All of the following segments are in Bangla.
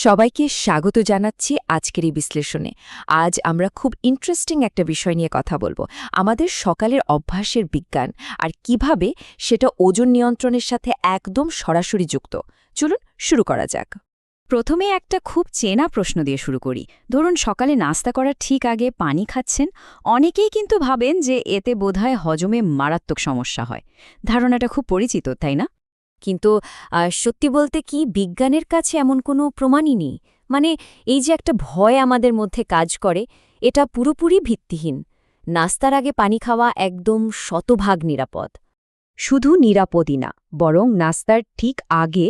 সবাইকে স্বাগত জানাচ্ছি আজকের এই বিশ্লেষণে। আজ আমরা খুব ইন্টারেস্টিং একটা বিষয় নিয়ে কথা বলবো, আমাদের সকালের অভ্যাসের বিজ্ঞান আর কিভাবে সেটা ওজন নিয়ন্ত্রণের সাথে একদম সরাসরি যুক্ত। চলুন শুরু করা যাক। প্রথমে একটা খুব চেনা প্রশ্ন দিয়ে শুরু করি। ধরুন সকালে নাস্তা করার ঠিক আগে পানি খাচ্ছেন, অনেকেই কিন্তু ভাবেন যে এতে বোধহয় হজমে মারাত্মক সমস্যা হয়। ধারণাটা খুব পরিচিত, তাই না? কিন্তু সত্যি বলতে কি বিজ্ঞানের কাছে এমন কোনো প্রমাণই নেই। মানে এই যে একটা ভয় আমাদের মধ্যে কাজ করে, এটা পুরোপুরি ভিত্তিহীন। নাস্তার আগে পানি খাওয়া একদম শতভাগ নিরাপদ। শুধু নিরাপদই না, বরং নাস্তার ঠিক আগে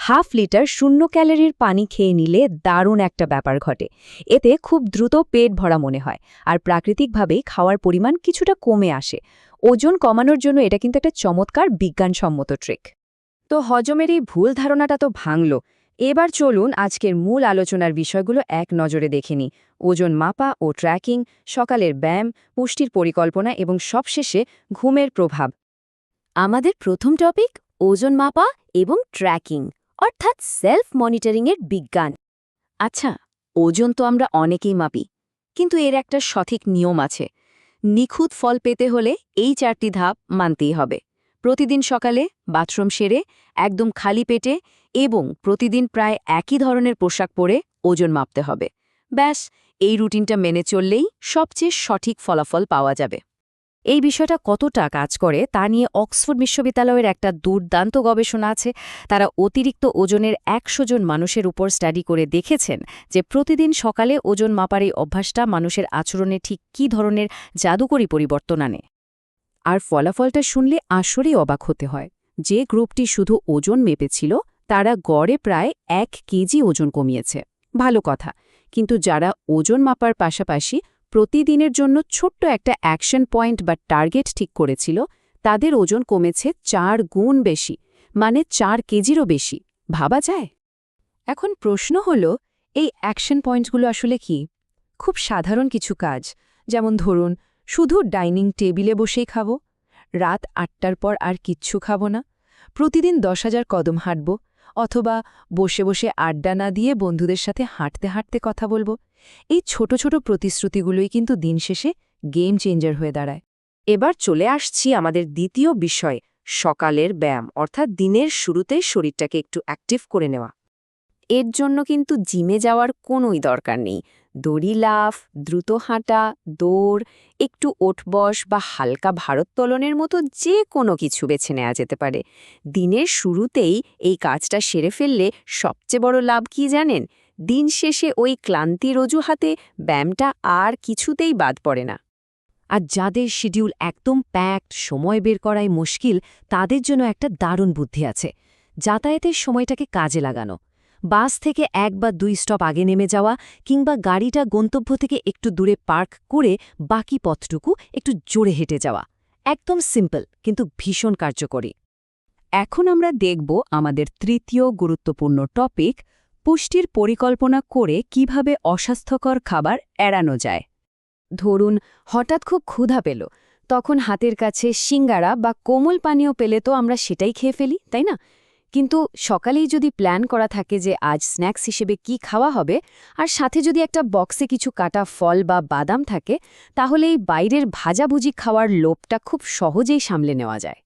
হাফ লিটার শূন্য ক্যালোরির পানি খেয়ে নিলে দারুণ একটা ব্যাপার ঘটে। এতে খুব দ্রুত পেট ভরা মনে হয়, আর প্রাকৃতিকভাবেই খাওয়ার পরিমাণ কিছুটা কমে আসে। ওজন কমানোর জন্য এটা কিন্তু একটা চমৎকার বিজ্ঞানসম্মত ট্রিক। তো হজমের এই ভুল ধারণাটা তো ভাঙল। এবার চলুন আজকের মূল আলোচনার বিষয়গুলো এক নজরে দেখে নিই। ওজন মাপা ও ট্র্যাকিং, সকালের ব্যায়াম, পুষ্টির পরিকল্পনা এবং সবশেষে ঘুমের প্রভাব। আমাদের প্রথম টপিক ওজন মাপা এবং ট্র্যাকিং, অর্থাৎ সেলফ মনিটরিংয়ের বিজ্ঞান। আচ্ছা, ওজন তো আমরা অনেকেই মাপি, কিন্তু এর একটা সঠিক নিয়ম আছে। নিখুঁত ফল পেতে হলে এই 4টি ধাপ মানতেই হবে। প্রতিদিন সকালে বাথরুম সেরে একদম খালি পেটে এবং প্রতিদিন প্রায় একই ধরনের পোশাক পরে ওজন মাপতে হবে। ব্যাস, এই রুটিনটা মেনে চললেই সবচেয়ে সঠিক ফলাফল পাওয়া যাবে। এই বিষয়টা কতটা কাজ করে তা নিয়ে অক্সফোর্ড বিশ্ববিদ্যালয়ের একটা দুর্দান্ত গবেষণা আছে। তারা অতিরিক্ত ওজনের ১০০ জন মানুষের উপর স্টাডি করে দেখেছেন যে প্রতিদিন সকালে ওজন মাপার এই অভ্যাসটা মানুষের আচরণে ঠিক কী ধরনের জাদুকরী পরিবর্তন আনে। আর ফলাফলটা শুনলে আসলেই অবাক হতে হয়। যে গ্রুপটি শুধু ওজন মেপেছিল তারা গড়ে প্রায় ১ কেজি ওজন কমিয়েছে। ভালো কথা, কিন্তু যারা ওজন মাপার পাশাপাশি প্রতিদিনের জন্য ছোট্ট একটা অ্যাকশন পয়েন্ট বা টার্গেট ঠিক করেছিল, তাদের ওজন কমেছে ৪ গুণ বেশি, মানে ৪ কেজিরও বেশি। ভাবা যায়? এখন প্রশ্ন হল, এই অ্যাকশন পয়েন্টগুলো আসলে কি? খুব সাধারণ কিছু কাজ, যেমন ধরুন শুধু ডাইনিং টেবিলে বসেই খাবো, রাত ৮টার পর আর কিচ্ছু খাবো না, প্রতিদিন ১০,০০০ কদম হাঁটব, অথবা বসে বসে আড্ডা না দিয়ে বন্ধুদের সাথে হাঁটতে হাঁটতে কথা বলবো। এই ছোট ছোট প্রতিশ্রুতিগুলোই কিন্তু দিন শেষে গেম চেঞ্জার হয়ে দাঁড়ায়। এবার চলে আসছি আমাদের দ্বিতীয় বিষয়, সকালের ব্যায়াম, অর্থাৎ দিনের শুরুতেই শরীরটাকে একটু অ্যাক্টিভ করে নেওয়া। এর জন্য কিন্তু জিমে যাওয়ার কোনোই দরকার নেই। দড়ি লাফ, দ্রুত হাঁটা, দৌড়, একটু ওঠবস বা হালকা ভারোত্তোলনের মতো যে কোনো কিছু বেছে নেওয়া যেতে পারে। দিনের শুরুতেই এই কাজটা সেরে ফেললে সবচেয়ে বড় লাভ কি জানেন? দিন শেষে ওই ক্লান্তির অজুহাতে ব্যায়ামটা আর কিছুতেই বাদ পড়ে না। আর যাদের শিডিউল একদম প্যাকড, সময় বের করাই মুশকিল, তাদের জন্য একটা দারুণ বুদ্ধি আছে। যাতায়াতের সময়টাকে কাজে লাগানো। বাস থেকে ১ বা ২ স্টপ আগে নেমে যাওয়া, কিংবা গাড়িটা গন্তব্য থেকে একটু দূরে পার্ক করে বাকি পথটুকু একটু জোরে হেঁটে যাওয়া। একদম সিম্পল, কিন্তু ভীষণ কার্যকরী। এখন আমরা দেখব আমাদের তৃতীয় গুরুত্বপূর্ণ টপিক, পুষ্টির পরিকল্পনা করে কিভাবে অস্বাস্থ্যকর খাবার এড়ানো যায়। ধরুন হঠাৎ খুব ক্ষুধা পেল, তখন হাতের কাছে সিঙ্গারা বা কোমল পানীয় পেলে তো আমরা সেটাই খেয়ে ফেলি, তাই না? কিন্তু সকালেই যদি প্ল্যান করা থাকে যে আজ স্ন্যাক্স হিসেবে কি খাওয়া হবে, আর সাথে যদি একটা বক্সে কিছু কাটা ফল বা বাদাম থাকে, তাহলে এই বাইরের ভাজাভুজি খাওয়ার লোভটা খুব সহজেই সামলে নেওয়া যায়।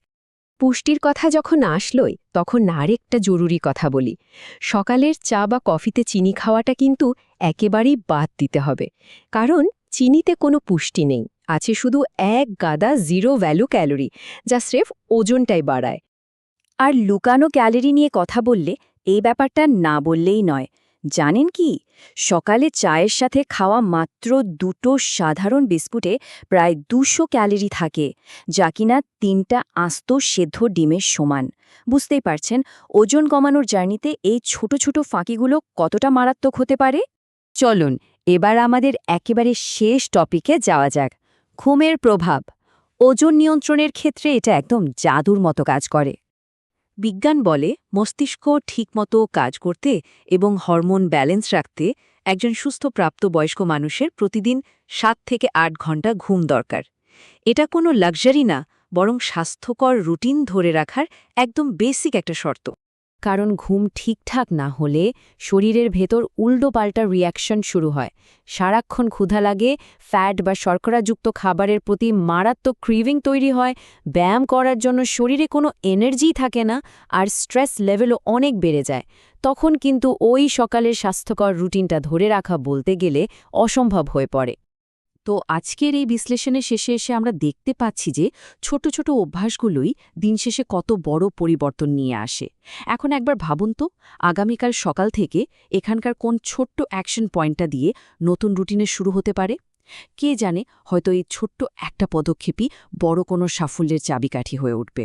পুষ্টির কথা যখন আসলই, তখন আরেকটা জরুরি কথা বলি। সকালের চা বা কফিতে চিনি খাওয়াটা কিন্তু একেবারেই বাদ দিতে হবে, কারণ চিনিতে কোনো পুষ্টি নেই, আছে শুধু এক গাদা জিরো ভ্যালু ক্যালোরি, যা স্রেফ ওজনটাই বাড়ায়। আর লুকানো ক্যালোরি নিয়ে কথা বললে এই ব্যাপারটা না বললেই নয়। জানেন কি, সকালে চায়ের সাথে খাওয়া মাত্র ২টো সাধারণ বিস্কুটে প্রায় ২০০ ক্যালোরি থাকে, যা কিনা ৩টা আস্ত সেদ্ধ ডিমের সমান। বুঝতেই পারছেন ওজন কমানোর জার্নিতে এই ছোট ছোট ফাঁকিগুলো কতটা মারাত্মক হতে পারে। চলুন এবার আমাদের একেবারে শেষ টপিকে যাওয়া যাক, ঘুমের প্রভাব। ওজন নিয়ন্ত্রণের ক্ষেত্রে এটা একদম জাদুর মতো কাজ করে। বিজ্ঞান বলে মস্তিষ্ক ঠিকমতো কাজ করতে এবং হরমোন ব্যালেন্স রাখতে একজন সুস্থ প্রাপ্তবয়স্ক মানুষের প্রতিদিন ৭ থেকে ৮ ঘন্টা ঘুম দরকার। এটা কোনো লাক্সারি না, বরং স্বাস্থ্যকর রুটিন ধরে রাখার একদম বেসিক একটা শর্ত। কারণ ঘুম ঠিকঠাক না হলে শরীরের ভেতর উল্টোপাল্টা রিয়াকশন শুরু হয়। সারাক্ষণ ক্ষুধা লাগে, ফ্যাট বা শর্করাযুক্ত খাবারের প্রতি মারাত্মক ক্রিভিং তৈরি হয়, ব্যায়াম করার জন্য শরীরে কোনো এনার্জিই থাকে না, আর স্ট্রেস লেভেলও অনেক বেড়ে যায়। তখন কিন্তু ওই সকালের স্বাস্থ্যকর রুটিনটা ধরে রাখা বলতে গেলে অসম্ভব হয়ে পড়ে। তো আজকের এই বিশ্লেষণের শেষে এসে আমরা দেখতে পাচ্ছি যে ছোট ছোট অভ্যাসগুলোই দিন শেষে কত বড় পরিবর্তন নিয়ে আসে। এখন একবার ভাবুন তো, আগামীকাল সকাল থেকে এখানকার কোন ছোট্ট অ্যাকশন পয়েন্টটা দিয়ে নতুন রুটিনে শুরু হতে পারে। কে জানে, হয়তো এই ছোট্ট একটা পদক্ষেপই বড় কোনো সাফল্যের চাবিকাঠি হয়ে উঠবে।